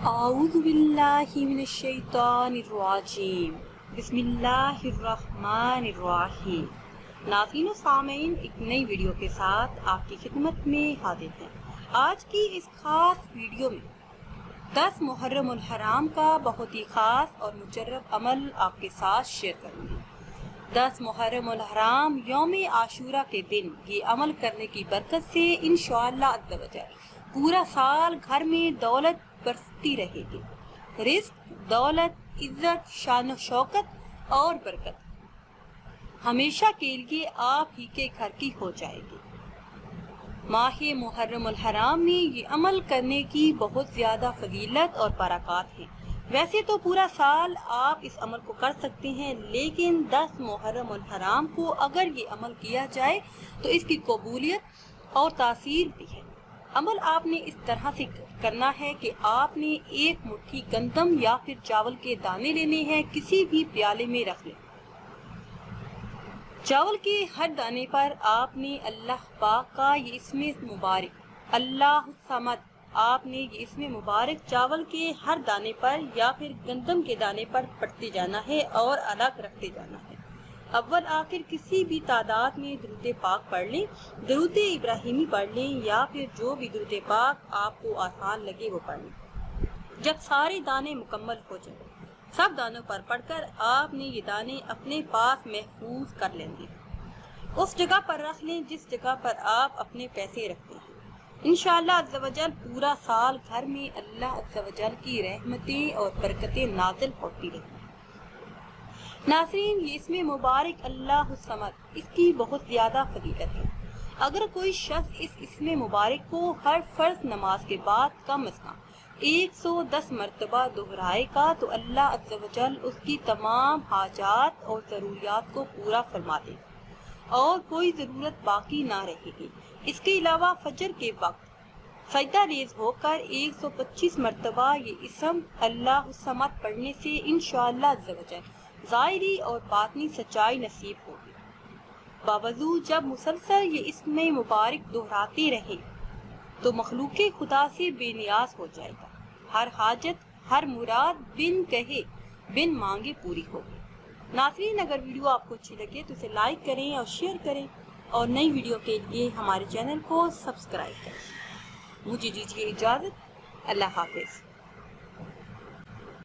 اعوذ باللہ من الشیطان الرجیم بسم اللہ الرحمن الرحیم۔ ناظرین و سامعین، ایک نئی ویڈیو کے ساتھ آپ کی خدمت میں حاضر ہیں۔ آج کی اس خاص ویڈیو میں 10 محرم الحرام کا بہت ہی خاص اور مجرب عمل آپ کے ساتھ شیئر کروں گی۔ 10 محرم الحرام یوم عاشورہ کے دن یہ عمل کرنے کی برکت سے انشاءاللہ عز و جل پورا سال گھر میں دولت برستی رہے گی۔ رزق، دولت، عزت، شان و شوکت اور برکت ہمیشہ کے لیے آپ ہی کے گھر کی ہو جائے گی۔ ماہ محرم الحرام میں یہ عمل کرنے کی بہت زیادہ فضیلت اور برکات ہیں۔ ویسے تو پورا سال آپ اس عمل کو کر سکتے ہیں، لیکن 10 محرم الحرام کو اگر یہ عمل کیا جائے تو اس کی قبولیت اور تاثیر بھی ہے۔ عمل آپ نے اس طرح سے کرنا ہے کہ آپ نے ایک مٹھی گندم یا پھر چاول کے دانے لینے ہیں، کسی بھی پیالے میں رکھ لیں۔ چاول کے ہر دانے پر آپ نے اللہ پاک کا یہ اسم مبارک اللہ الصمد، آپ نے یہ اسم مبارک چاول کے ہر دانے پر یا پھر گندم کے دانے پر پڑھتے جانا ہے اور الگ رکھتے جانا ہے۔ اول آخر کسی بھی تعداد میں درود پاک پڑھ لیں، درود ابراہیمی پڑھ لیں یا پھر جو بھی درود پاک آپ کو آسان لگے وہ پڑھ لیں۔ جب سارے دانے مکمل ہو جائیں، سب دانوں پر پڑھ کر آپ نے یہ دانے اپنے پاس محفوظ کر لیں گے۔ اس جگہ پر رکھ لیں جس جگہ پر آپ اپنے پیسے رکھتے ہیں۔ انشاءاللہ عز و جل پورا سال گھر میں اللہ عز و جل کی رحمتیں اور برکتیں نازل ہوتی رہیں۔ ناظرین، یہ اسم مبارک اللہ الصمد، اس کی بہت زیادہ فضیلت ہے۔ اگر کوئی شخص اس اسم مبارک کو ہر فرض نماز کے بعد کم از کم 110 مرتبہ دہرائے گا تو اللہ عز و جل اس کی تمام حاجات اور ضروریات کو پورا فرما دے گا اور کوئی ضرورت باقی نہ رہے گی۔ اس کے علاوہ فجر کے وقت سجدہ ریز ہو کر 125 مرتبہ یہ اسم اللہ الصمد پڑھنے سے انشاءاللہ عز و جل ظاہری اور باطنی سچائی نصیب ہوگی۔ باوجود جب مسلسل یہ اسم مبارک دہراتے رہے تو مخلوق خدا سے بے نیاز ہو جائے گا، ہر حاجت، ہر مراد بن کہے بن مانگے پوری ہوگی۔ ناظرین، اگر ویڈیو آپ کو اچھی لگے تو اسے لائک کریں اور شیئر کریں اور نئی ویڈیو کے لیے ہمارے چینل کو سبسکرائب کریں۔ مجھے دیجیے اجازت، اللہ حافظ۔